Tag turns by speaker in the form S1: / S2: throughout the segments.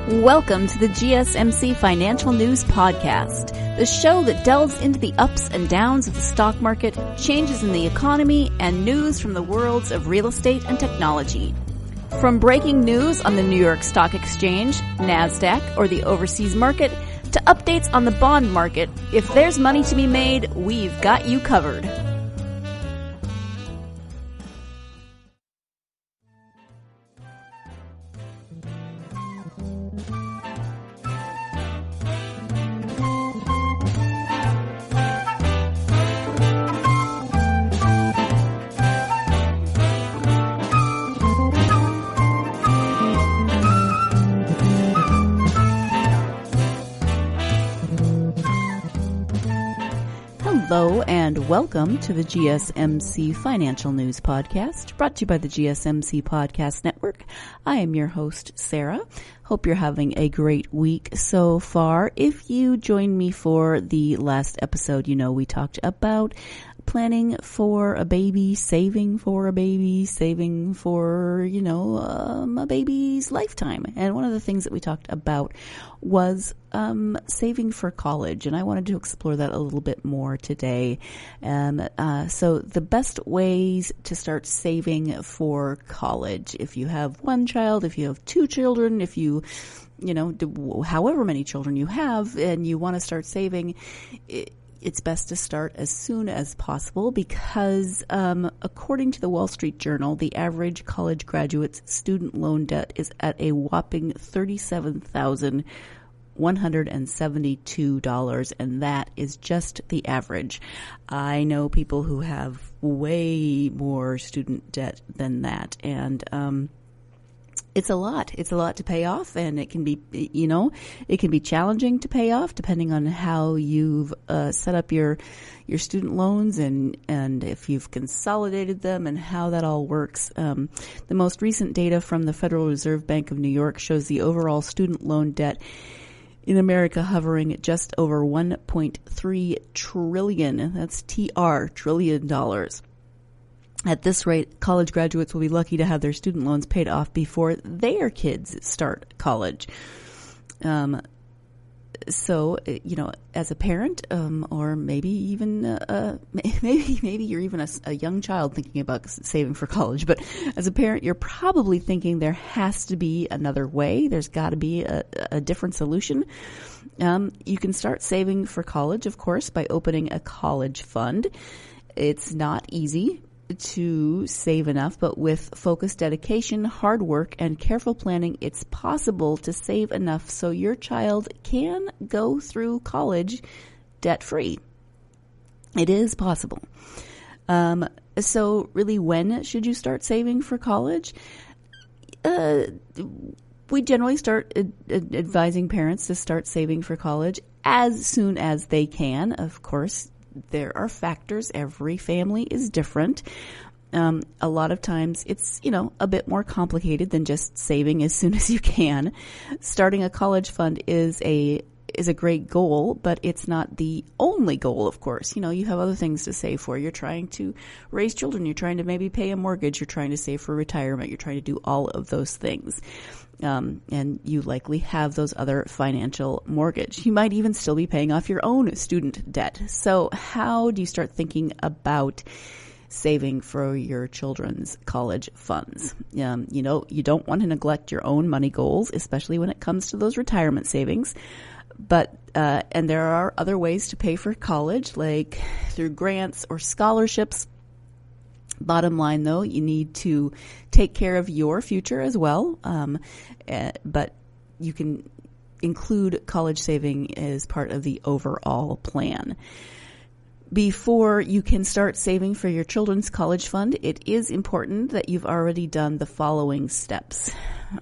S1: Welcome to the GSMC Financial News Podcast, the show that delves into the ups and downs of the stock market, changes in the economy, and news from the worlds of real estate and technology. From breaking news on the New York Stock Exchange, NASDAQ, or the overseas market, to updates on the bond market, if there's money to be made, we've got you covered. Hello and welcome to the GSMC Financial News Podcast, brought to you by the GSMC Podcast Network. I am your host, Sarah. Hope you're having a great week so far. If you joined me for the last episode, you know we talked about planning for a baby, saving for a baby, saving for, a baby's lifetime. And one of the things that we talked about was saving for college. And I wanted to explore that a little bit more today. So the best ways to start saving for college, if you have one child, if you have two children, if you however many children you have and you want to start saving, it's best to start as soon as possible because, according to the Wall Street Journal, the average college graduate's student loan debt is at a whopping $37,172, and that is just the average. I know people who have way more student debt than that, and it's a lot. It's a lot to pay off, and it can be, it can be challenging to pay off depending on how you've set up your student loans and if you've consolidated them and how that all works. The most recent data from the Federal Reserve Bank of New York shows the overall student loan debt in America hovering at just over $1.3 trillion. That's trillion dollars. At this rate, college graduates will be lucky to have their student loans paid off before their kids start college. So, as a parent, or maybe even, maybe you're even a young child thinking about saving for college, but as a parent, you're probably thinking there has to be another way. There's got to be a different solution. You can start saving for college, of course, by opening a college fund. It's not easy to save enough, but with focused dedication, hard work, and careful planning, it's possible to save enough so your child can go through college debt-free. It is possible. So really, when should you start saving for college? We generally start advising parents to start saving for college as soon as they can. Of course, there are factors. Every family is different. A lot of times it's, a bit more complicated than just saving as soon as you can. Starting a college fund is a great goal, but it's not the only goal, of course. You have other things to save for. You're trying to raise children. You're trying to maybe pay a mortgage. You're trying to save for retirement. You're trying to do all of those things. And you likely have those other financial mortgage. You might even still be paying off your own student debt. So how do you start thinking about saving for your children's college funds? You don't want to neglect your own money goals, especially when it comes to those retirement savings. But, and there are other ways to pay for college, like through grants or scholarships. Bottom line, though, you need to take care of your future as well. But you can include college saving as part of the overall plan. Before you can start saving for your children's college fund, it is important that you've already done the following steps.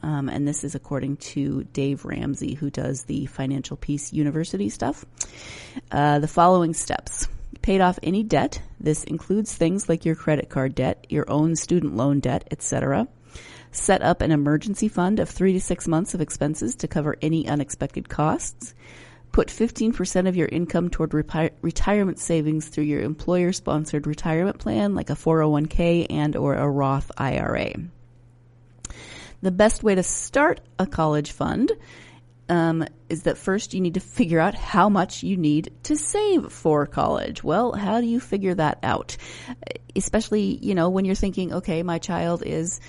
S1: And this is according to Dave Ramsey, who does the Financial Peace University stuff. The following steps. Paid off any debt. This includes things like your credit card debt, your own student loan debt, etc. Set up an emergency fund of 3 to 6 months of expenses to cover any unexpected costs. Put 15% of your income toward retirement savings through your employer-sponsored retirement plan, like a 401k and or a Roth IRA. The best way to start a college fund is that first you need to figure out how much you need to save for college. Well, how do you figure that out? Especially, when you're thinking, okay, my child is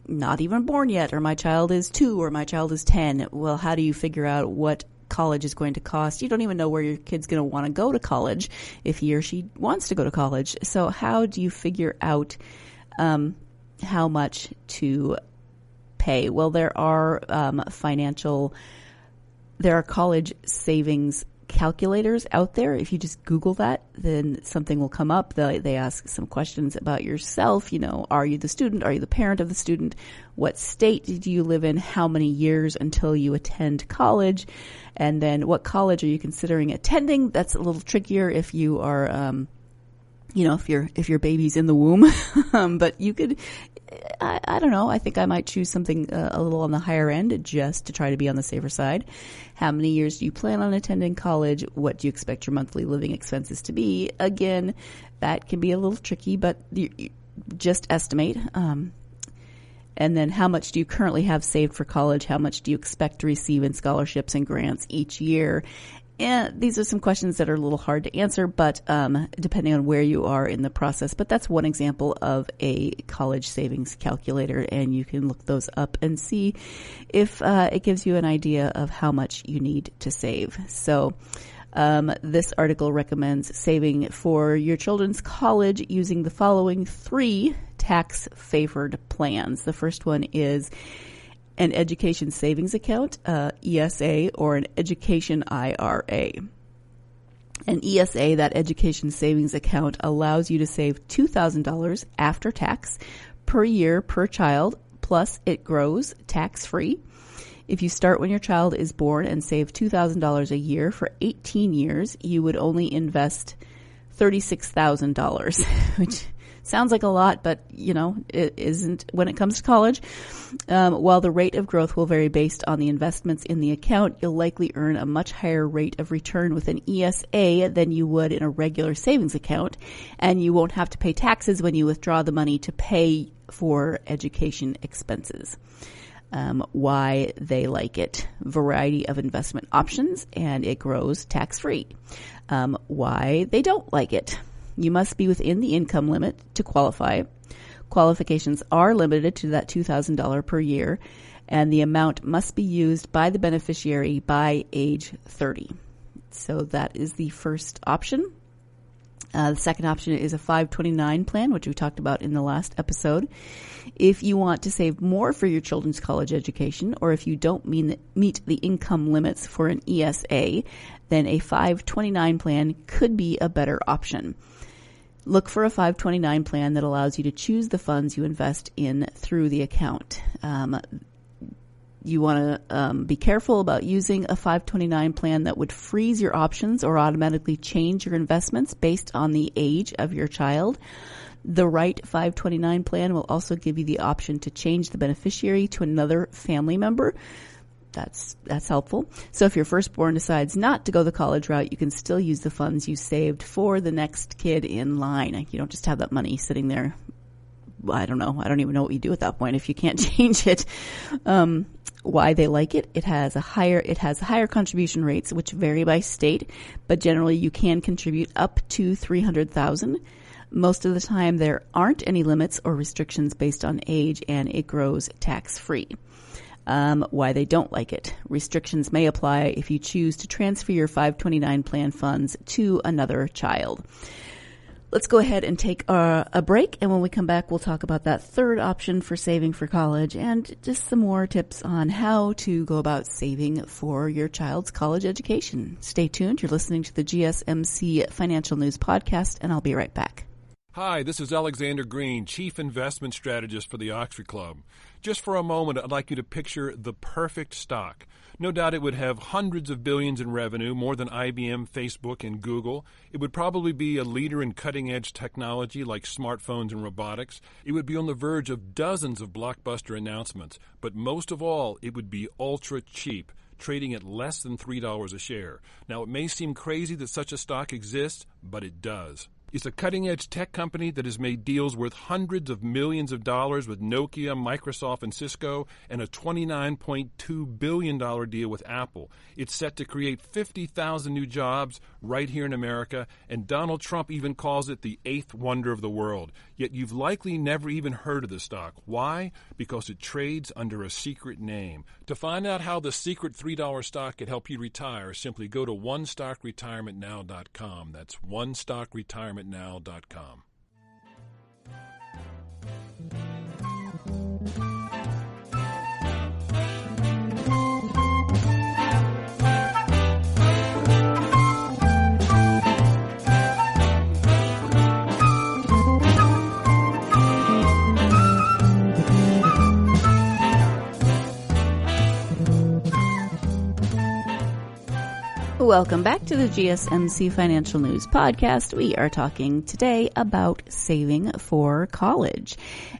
S1: not even born yet, or my child is 2, or my child is 10. Well, how do you figure out what college is going to cost? You don't even know where your kid's going to want to go to college if he or she wants to go to college. So how do you figure out how much to pay? Well, there are college savings calculators out there. If you just Google that, then something will come up. They ask some questions about yourself. Are you the student? Are you the parent of the student? What state do you live in? How many years until you attend college? And then what college are you considering attending? That's a little trickier if you are, if your baby's in the womb. But you could, I don't know. I think I might choose something a little on the higher end just to try to be on the safer side. How many years do you plan on attending college? What do you expect your monthly living expenses to be? Again, that can be a little tricky, but you just estimate. And then how much do you currently have saved for college? How much do you expect to receive in scholarships and grants each year? And these are some questions that are a little hard to answer, but depending on where you are in the process. But that's one example of a college savings calculator, and you can look those up and see if it gives you an idea of how much you need to save. So this article recommends saving for your children's college using the following 3 tax-favored plans. The first one is an education savings account, ESA, or an education IRA. An ESA, that education savings account, allows you to save $2,000 after tax per year per child, plus it grows tax-free. If you start when your child is born and save $2,000 a year for 18 years, you would only invest $36,000, which sounds like a lot, but, it isn't when it comes to college. While the rate of growth will vary based on the investments in the account, you'll likely earn a much higher rate of return with an ESA than you would in a regular savings account, and you won't have to pay taxes when you withdraw the money to pay for education expenses. Why they like it: variety of investment options, and it grows tax-free. Why they don't like it: you must be within the income limit to qualify. Qualifications are limited to that $2,000 per year, and the amount must be used by the beneficiary by age 30. So that is the first option. The second option is a 529 plan, which we talked about in the last episode. If you want to save more for your children's college education, or if you don't meet the income limits for an ESA, then a 529 plan could be a better option. Look for a 529 plan that allows you to choose the funds you invest in through the account. You want to be careful about using a 529 plan that would freeze your options or automatically change your investments based on the age of your child. The right 529 plan will also give you the option to change the beneficiary to another family member. That's helpful. So if your firstborn decides not to go the college route, you can still use the funds you saved for the next kid in line. You don't just have that money sitting there. I don't know. I don't even know what you do at that point if you can't change it. Why they like it: it has higher contribution rates, which vary by state, but generally you can contribute up to $300,000. Most of the time there aren't any limits or restrictions based on age, and it grows tax-free. Why they don't like it: restrictions may apply if you choose to transfer your 529 plan funds to another child. Let's go ahead and take a break, and when we come back, we'll talk about that third option for saving for college and just some more tips on how to go about saving for your child's college education. Stay tuned. You're listening to the GSMC Financial News Podcast, and I'll be right back.
S2: Hi, this is Alexander Green, Chief Investment Strategist for the Oxford Club. Just for a moment, I'd like you to picture the perfect stock. No doubt it would have hundreds of billions in revenue, more than IBM, Facebook, and Google. It would probably be a leader in cutting-edge technology like smartphones and robotics. It would be on the verge of dozens of blockbuster announcements. But most of all, it would be ultra cheap, trading at less than $3 a share. Now, it may seem crazy that such a stock exists, but it does. is a cutting-edge tech company that has made deals worth hundreds of millions of dollars with Nokia, Microsoft, and Cisco, and a $29.2 billion deal with Apple. It's set to create 50,000 new jobs right here in America, and Donald Trump even calls it the eighth wonder of the world. Yet you've likely never even heard of the stock. Why? Because it trades under a secret name. To find out how the secret $3 stock could help you retire, simply go to OneStockRetirementNow.com. That's OneStockRetirementNow.com.
S1: Welcome back to the GSMC Financial News Podcast. We are talking today about saving for college.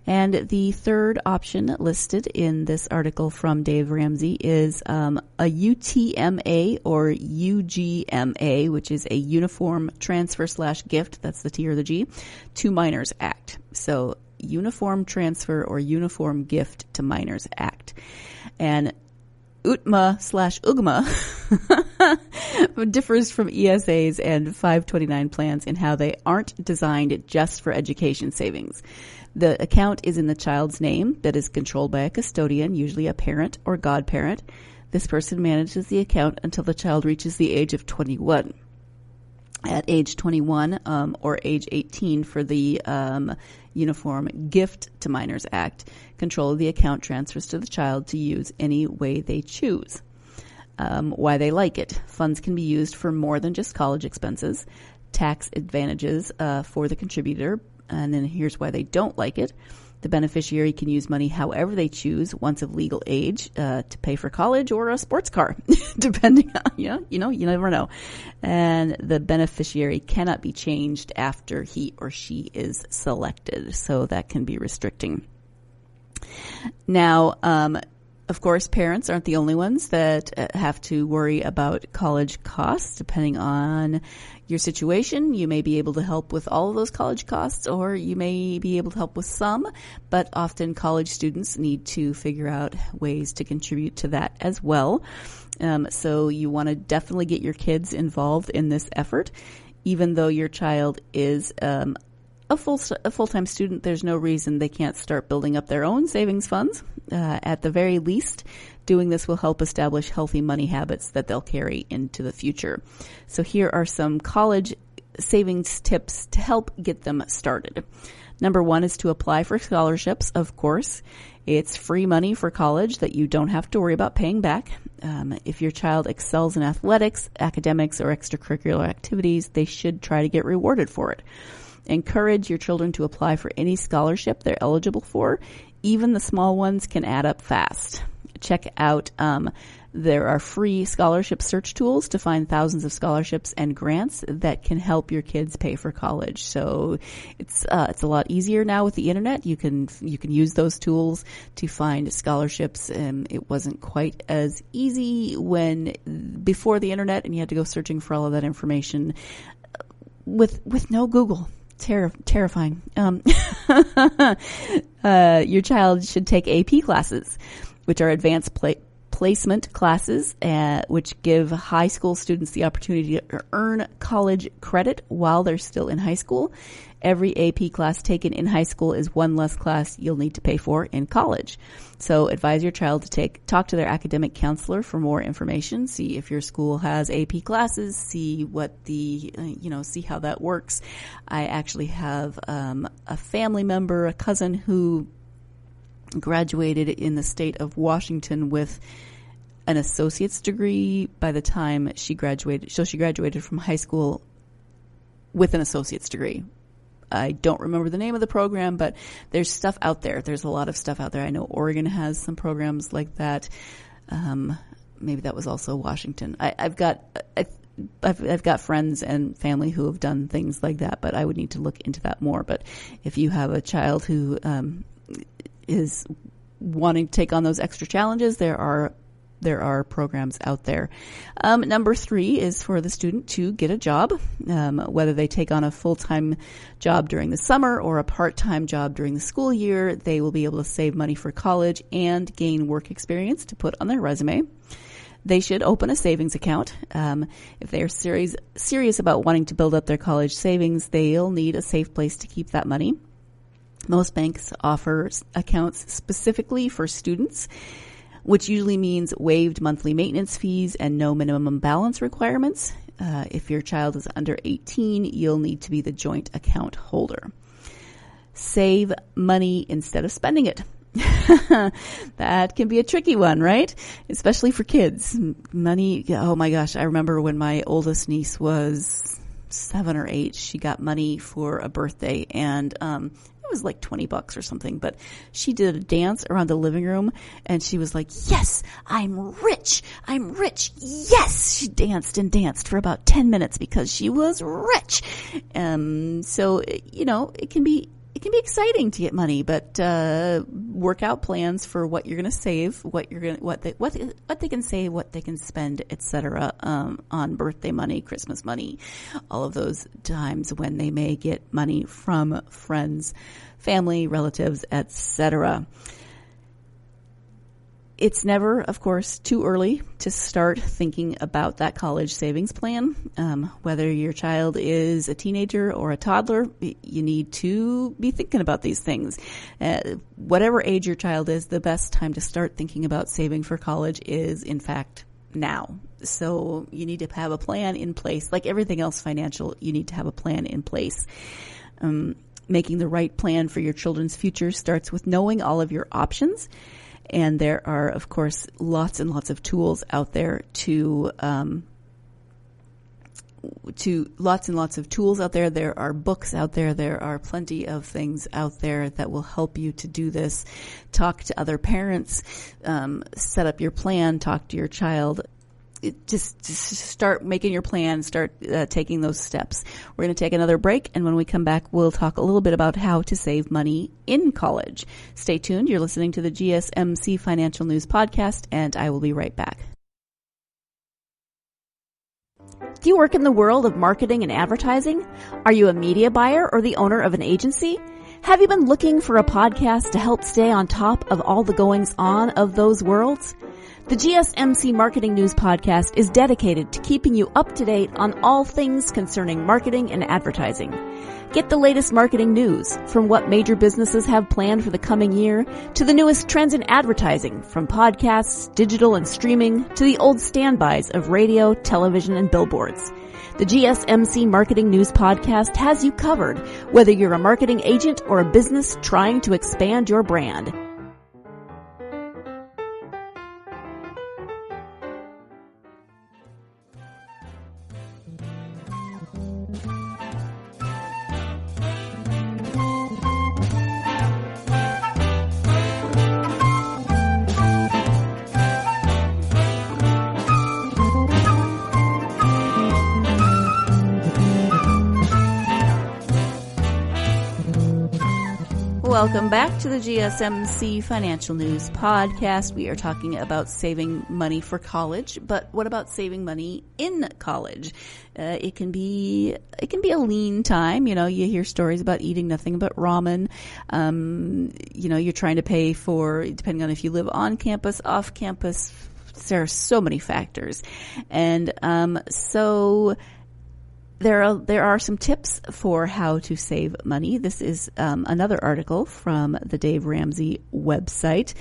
S1: And the third option listed in this article from Dave Ramsey is a UTMA or UGMA, which is a Uniform Transfer / Gift, that's the T or the G, to Minors Act. So Uniform Transfer or Uniform Gift to Minors Act. And UTMA / UGMA differs from ESAs and 529 plans in how they aren't designed just for education savings. The account is in the child's name that is controlled by a custodian, usually a parent or godparent. This person manages the account until the child reaches the age of 21. At age 21 or age 18 for the Uniform Gift to Minors Act, control of the account transfers to the child to use any way they choose. Why they like it. Funds can be used for more than just college expenses, tax advantages for the contributor, and then here's why they don't like it. The beneficiary can use money however they choose once of legal age to pay for college or a sports car, depending on, you never know. And the beneficiary cannot be changed after he or she is selected, so that can be restricting. Now, of course, parents aren't the only ones that have to worry about college costs. Depending on your situation, you may be able to help with all of those college costs, or you may be able to help with some, but often college students need to figure out ways to contribute to that as well. So you want to definitely get your kids involved in this effort. Even though your child is a full-time student, there's no reason they can't start building up their own savings funds. At the very least, doing this will help establish healthy money habits that they'll carry into the future. So here are some college savings tips to help get them started. Number one is to apply for scholarships, of course. It's free money for college that you don't have to worry about paying back. If your child excels in athletics, academics, or extracurricular activities, they should try to get rewarded for it. Encourage your children to apply for any scholarship they're eligible for. Even the small ones can add up fast. Check out, there are free scholarship search tools to find thousands of scholarships and grants that can help your kids pay for college. So it's a lot easier now with the internet. You can use those tools to find scholarships. It wasn't quite as easy before the internet, and you had to go searching for all of that information with no Google. Terrifying. Your child should take AP classes, which are advanced placement classes, which give high school students the opportunity to earn college credit while they're still in high school. Every AP class taken in high school is one less class you'll need to pay for in college. So advise your child to talk to their academic counselor for more information. See if your school has AP classes. See what see how that works. I actually have a family member, a cousin who graduated in the state of Washington with an associate's degree by the time she graduated. So she graduated from high school with an associate's degree. I don't remember the name of the program, but there's stuff out there. There's a lot of stuff out there. I know Oregon has some programs like that. Maybe that was also Washington. I've got friends and family who have done things like that, but I would need to look into that more. But if you have a child who is wanting to take on those extra challenges, there are there are programs out there. Number 3 is for the student to get a job, whether they take on a full-time job during the summer or a part-time job during the school year. They will be able to save money for college and gain work experience to put on their resume. They should open a savings account. If they are serious about wanting to build up their college savings, they'll need a safe place to keep that money. Most banks offer accounts specifically for students, which usually means waived monthly maintenance fees and no minimum balance requirements. If your child is under 18, you'll need to be the joint account holder. Save money instead of spending it. That can be a tricky one, right? Especially for kids. Money, oh my gosh, I remember when my oldest niece was 7 or 8, she got money for a birthday, and it was like $20 or something, but she did a dance around the living room and she was like, yes, I'm rich, yes. She danced and danced for about 10 minutes because she was rich. So, it can be exciting to get money, but work out plans for what you're going to save, what they can save, what they can spend, etc. On birthday money, Christmas money, all of those times when they may get money from friends, family, relatives, etc. It's never, of course, too early to start thinking about that college savings plan. Whether your child is a teenager or a toddler, you need to be thinking about these things. Whatever age your child is, the best time to start thinking about saving for college is, in fact, now. So you need to have a plan in place. Like everything else financial, you need to have a plan in place. Making the right plan for your children's future starts with knowing all of your options. And there are, of course, lots and lots of tools out there There are books out there. There are plenty of things out there that will help you to do this. Talk to other parents, set up your plan, talk to your child. Just start making your plan, start taking those steps. We're going to take another break, and when we come back, we'll talk a little bit about how to save money in college. Stay tuned. You're listening to the GSMC Financial News Podcast, and I will be right back. Do you work in the world of marketing and advertising? Are you a media buyer or the owner of an agency? Have you been looking for a podcast to help stay on top of all the goings-on of those worlds? The GSMC Marketing News Podcast is dedicated to keeping you up to date on all things concerning marketing and advertising. Get the latest marketing news, from what major businesses have planned for the coming year to the newest trends in advertising, from podcasts, digital and streaming, to the old standbys of radio, television, and billboards. The GSMC Marketing News Podcast has you covered, whether you're a marketing agent or a business trying to expand your brand. Welcome back to the GSMC Financial News Podcast. We are talking about saving money for college, but what about saving money in college? It can be a lean time. You hear stories about eating nothing but ramen. You're trying to pay for, depending on if you live on campus, off campus. There are so many factors, and so there are some tips for how to save money. This is another article from the Dave Ramsey website.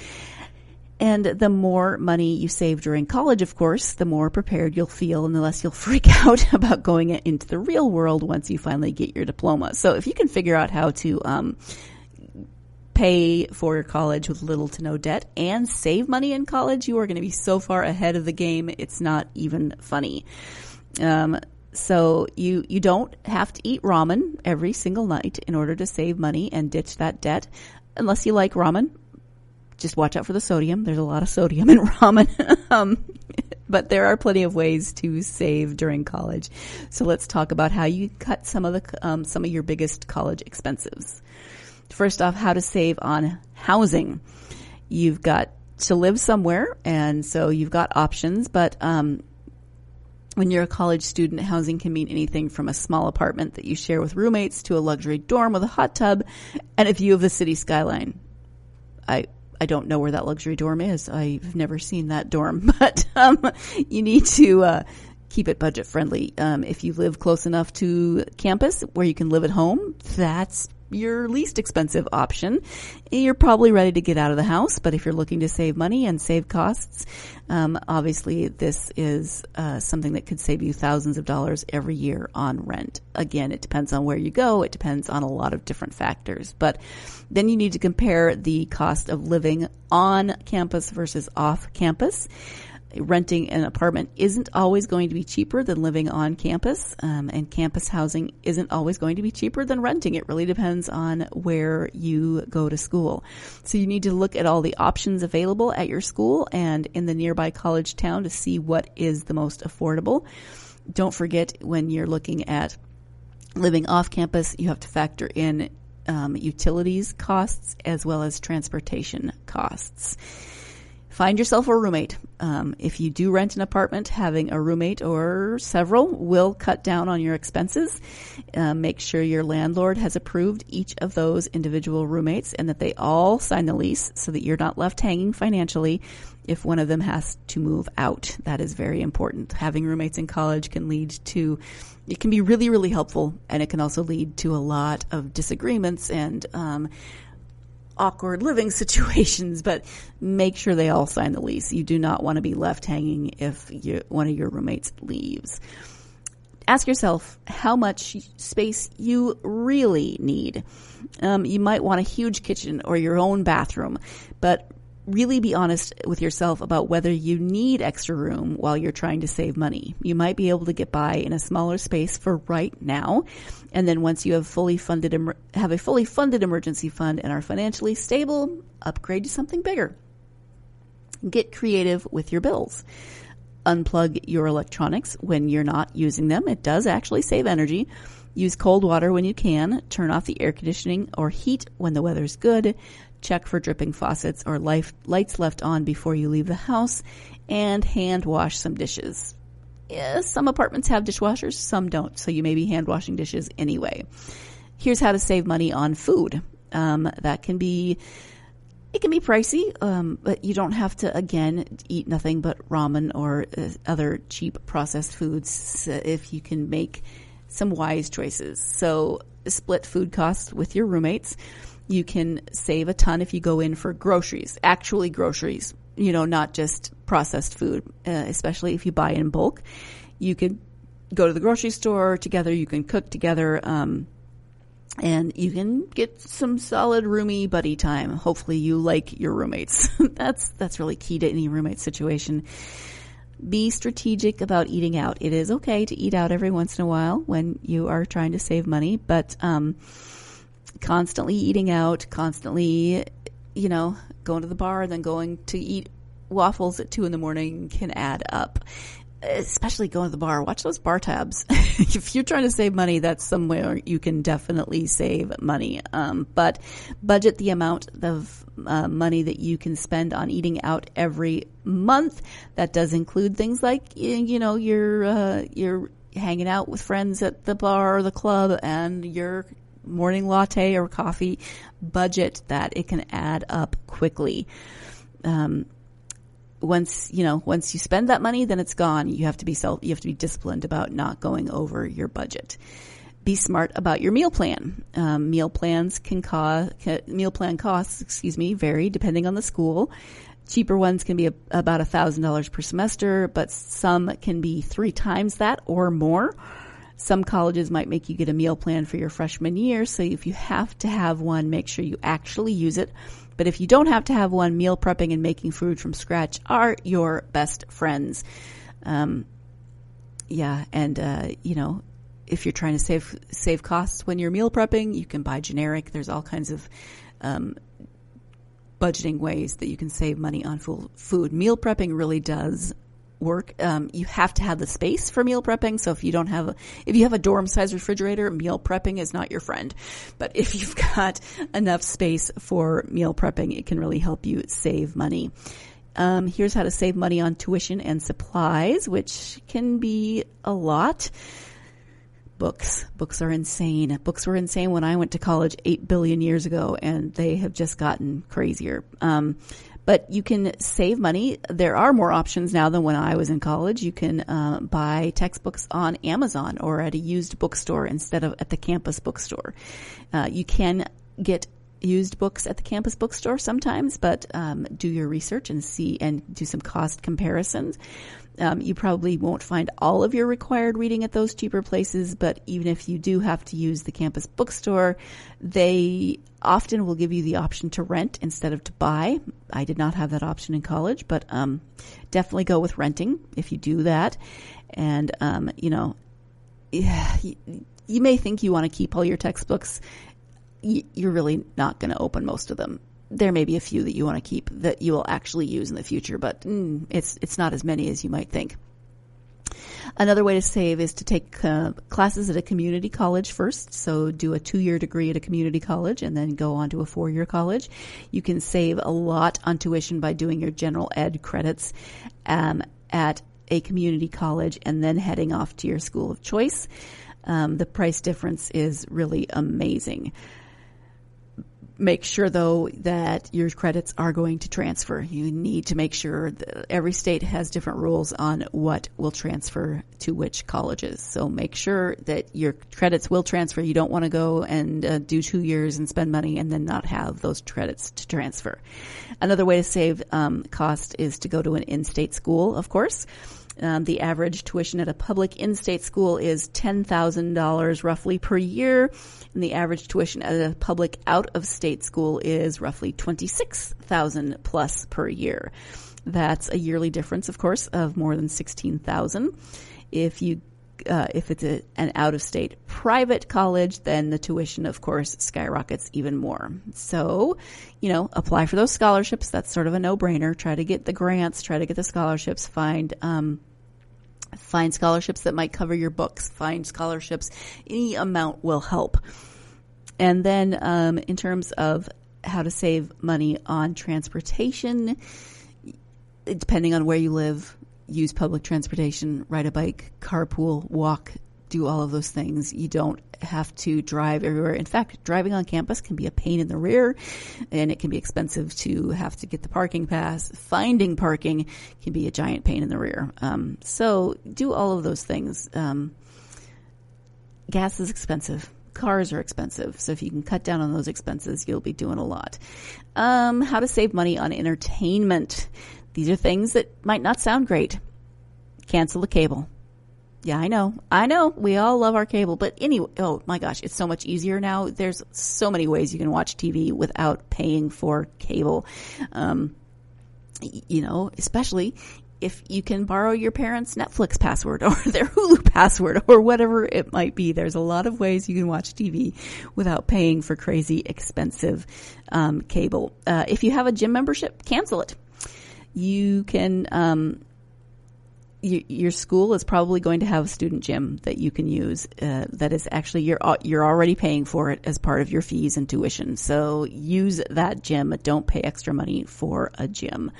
S1: And the more money you save during college, of course, the more prepared you'll feel and the less you'll freak out about going into the real world once you finally get your diploma. So if you can figure out how to pay for your college with little to no debt and save money in college, you are going to be so far ahead of the game, it's not even funny. So you don't have to eat ramen every single night in order to save money and ditch that debt. Unless you like ramen, just watch out for the sodium. There's a lot of sodium in ramen. But there are plenty of ways to save during college. So let's talk about how you cut some of your biggest college expenses. First off, how to save on housing. You've got to live somewhere, and so you've got options. But when you're a college student, housing can mean anything from a small apartment that you share with roommates to a luxury dorm with a hot tub and a view of the city skyline. I don't know where that luxury dorm is. I've never seen that dorm, but you need to keep it budget friendly. If you live close enough to campus where you can live at home, that's your least expensive option. You're probably ready to get out of the house, but if you're looking to save money and save costs, obviously this is something that could save you thousands of dollars every year on rent. Again, it depends on where you go. It depends on a lot of different factors. But then you need to compare the cost of living on campus versus off campus. Renting an apartment isn't always going to be cheaper than living on campus, and campus housing isn't always going to be cheaper than renting. It really depends on where you go to school. So you need to look at all the options available at your school and in the nearby college town to see what is the most affordable. Don't forget, when you're looking at living off campus, you have to factor in utilities costs as well as transportation costs. Find yourself a roommate. If you do rent an apartment, having a roommate or several will cut down on your expenses. Make sure your landlord has approved each of those individual roommates and that they all sign the lease so that you're not left hanging financially if one of them has to move out. That is very important. Having roommates in college can it can be really, really helpful, and it can also lead to a lot of disagreements and awkward living situations, but make sure they all sign the lease. You do not want to be left hanging if one of your roommates leaves. Ask yourself how much space you really need. You might want a huge kitchen or your own bathroom, but really be honest with yourself about whether you need extra room while you're trying to save money. You might be able to get by in a smaller space for right now, and then once you have a fully funded emergency fund and are financially stable, upgrade to something bigger. Get creative with your bills. Unplug your electronics when you're not using them. It does actually save energy. Use cold water when you can. Turn off the air conditioning or heat when the weather's good. Check for dripping faucets or lights left on before you leave the house, and hand wash some dishes. Some apartments have dishwashers, some don't, so you may be hand washing dishes anyway. Here's how to save money on food. It can be pricey, but you don't have to, again, eat nothing but ramen or other cheap processed foods if you can make some wise choices. So split food costs with your roommates. You can save a ton if you go in for groceries, actually groceries, not just processed food, especially if you buy in bulk. You could go to the grocery store together, you can cook together, and you can get some solid roomy buddy time. Hopefully you like your roommates. That's really key to any roommate situation. Be strategic about eating out. It is okay to eat out every once in a while when you are trying to save money, but constantly eating out, constantly, going to the bar and then going to eat waffles at 2 a.m. can add up. Especially going to the bar. Watch those bar tabs. If you're trying to save money, that's somewhere you can definitely save money. But budget the amount of money that you can spend on eating out every month. That does include things like, you're hanging out with friends at the bar or the club and your morning latte or coffee. Budget that. It can add up quickly. Once you spend that money, then it's gone. You have to be disciplined about not going over your budget. Be smart about your meal plan. Meal plan costs, vary depending on the school. Cheaper ones can be about $1,000 per semester, but some can be 3 times that or more. Some colleges might make you get a meal plan for your freshman year, so if you have to have one, make sure you actually use it. But if you don't have to have one, meal prepping and making food from scratch are your best friends. If you're trying to save costs when you're meal prepping, you can buy generic. There's all kinds of budgeting ways that you can save money on food. Meal prepping really does work. You have to have the space for meal prepping. So if you have a dorm size refrigerator, meal prepping is not your friend. But if you've got enough space for meal prepping, it can really help you save money. Here's how to save money on tuition and supplies, which can be a lot. Books are insane. Books were insane when I went to college 8 billion years ago, and they have just gotten crazier. But you can save money. There are more options now than when I was in college. You can buy textbooks on Amazon or at a used bookstore instead of at the campus bookstore. You can get used books at the campus bookstore sometimes, but do your research and see and do some cost comparisons. You probably won't find all of your required reading at those cheaper places, but even if you do have to use the campus bookstore, they often will give you the option to rent instead of to buy. I did not have that option in college, but definitely go with renting if you do that. And, you may think you want to keep all your textbooks. You're really not going to open most of them. There may be a few that you want to keep that you will actually use in the future, but it's not as many as you might think. Another way to save is to take classes at a community college first. So do a 2-year degree at a community college and then go on to a 4-year college. You can save a lot on tuition by doing your general ed credits at a community college and then heading off to your school of choice. The price difference is really amazing. Make sure, though, that your credits are going to transfer. You need to make sure that every state has different rules on what will transfer to which colleges. So make sure that your credits will transfer. You don't want to go and do 2 years and spend money and then not have those credits to transfer. Another way to save cost is to go to an in-state school, of course. The average tuition at a public in-state school is $10,000 roughly per year, and the average tuition at a public out-of-state school is roughly $26,000 plus per year. That's a yearly difference, of course, of more than $16,000. If it's an out-of-state private college, then the tuition, of course, skyrockets even more. So, apply for those scholarships. That's sort of a no-brainer. Try to get the grants. Try to get the scholarships. Find scholarships that might cover your books. Find scholarships. Any amount will help. And then, in terms of how to save money on transportation, depending on where you live, use public transportation, ride a bike, carpool, walk, do all of those things. You don't have to drive everywhere. In fact, driving on campus can be a pain in the rear, and it can be expensive to have to get the parking pass. Finding parking can be a giant pain in the rear. So do all of those things. Gas is expensive. Cars are expensive. So if you can cut down on those expenses, you'll be doing a lot. How to save money on entertainment. These are things that might not sound great. Cancel the cable. Yeah, I know. We all love our cable. But anyway, oh my gosh, it's so much easier now. There's so many ways you can watch TV without paying for cable. Especially if you can borrow your parents' Netflix password or their Hulu password or whatever it might be. There's a lot of ways you can watch TV without paying for crazy expensive cable. If you have a gym membership, cancel it. You can, your school is probably going to have a student gym that you can use. That is actually you're already paying for it as part of your fees and tuition. So use that gym. Don't pay extra money for a gym.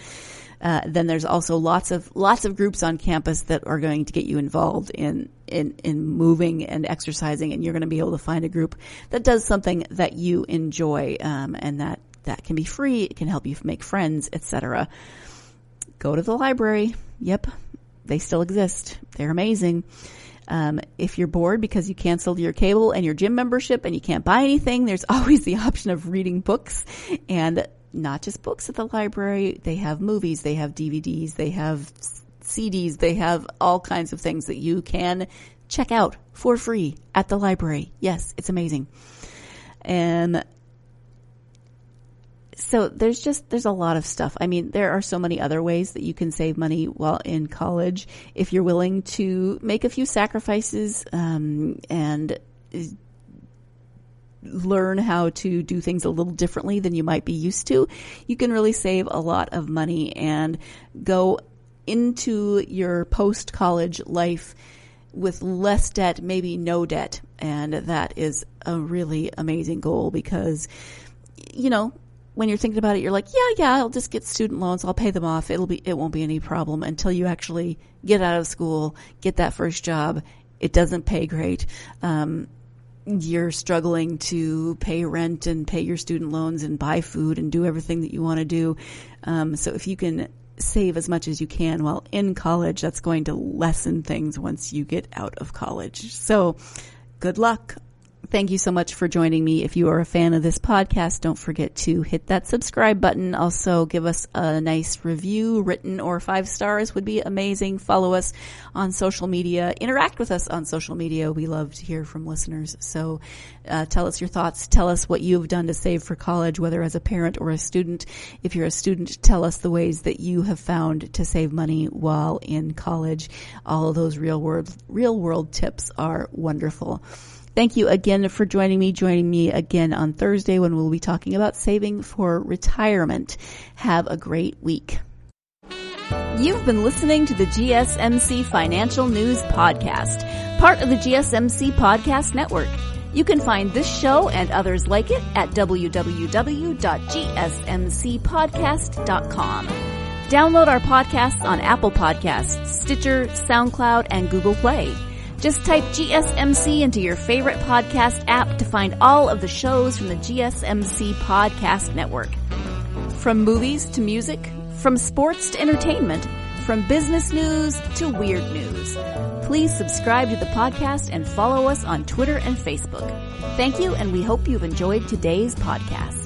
S1: Then there's also lots of groups on campus that are going to get you involved in moving and exercising, and you're going to be able to find a group that does something that you enjoy, and that can be free. It can help you make friends, etc. Go to the library. Yep, they still exist. They're amazing. If you're bored because you canceled your cable and your gym membership and you can't buy anything, there's always the option of reading books, and not just books at the library. They have movies, they have DVDs, they have CDs, they have all kinds of things that you can check out for free at the library. Yes, it's amazing. And so there's a lot of stuff. I mean, there are so many other ways that you can save money while in college if you're willing to make a few sacrifices and learn how to do things a little differently than you might be used to. You can really save a lot of money and go into your post-college life with less debt, maybe no debt. And that is a really amazing goal because, you know, when you're thinking about it, you're like, yeah, I'll just get student loans. I'll pay them off. It won't be any problem until you actually get out of school, get that first job. It doesn't pay great. You're struggling to pay rent and pay your student loans and buy food and do everything that you want to do. So if you can save as much as you can while in college, that's going to lessen things once you get out of college. So good luck. Thank you so much for joining me. If you are a fan of this podcast, don't forget to hit that subscribe button. Also, give us a nice review, written or 5 stars would be amazing. Follow us on social media. Interact with us on social media. We love to hear from listeners. So tell us your thoughts. Tell us what you've done to save for college, whether as a parent or a student. If you're a student, tell us the ways that you have found to save money while in college. All of those real world tips are wonderful. Thank you again for joining me again on Thursday when we'll be talking about saving for retirement. Have a great week. You've been listening to the GSMC Financial News Podcast, part of the GSMC Podcast Network. You can find this show and others like it at www.gsmcpodcast.com. Download our podcasts on Apple Podcasts, Stitcher, SoundCloud, and Google Play. Just type GSMC into your favorite podcast app to find all of the shows from the GSMC Podcast Network. From movies to music, from sports to entertainment, from business news to weird news. Please subscribe to the podcast and follow us on Twitter and Facebook. Thank you, and we hope you've enjoyed today's podcast.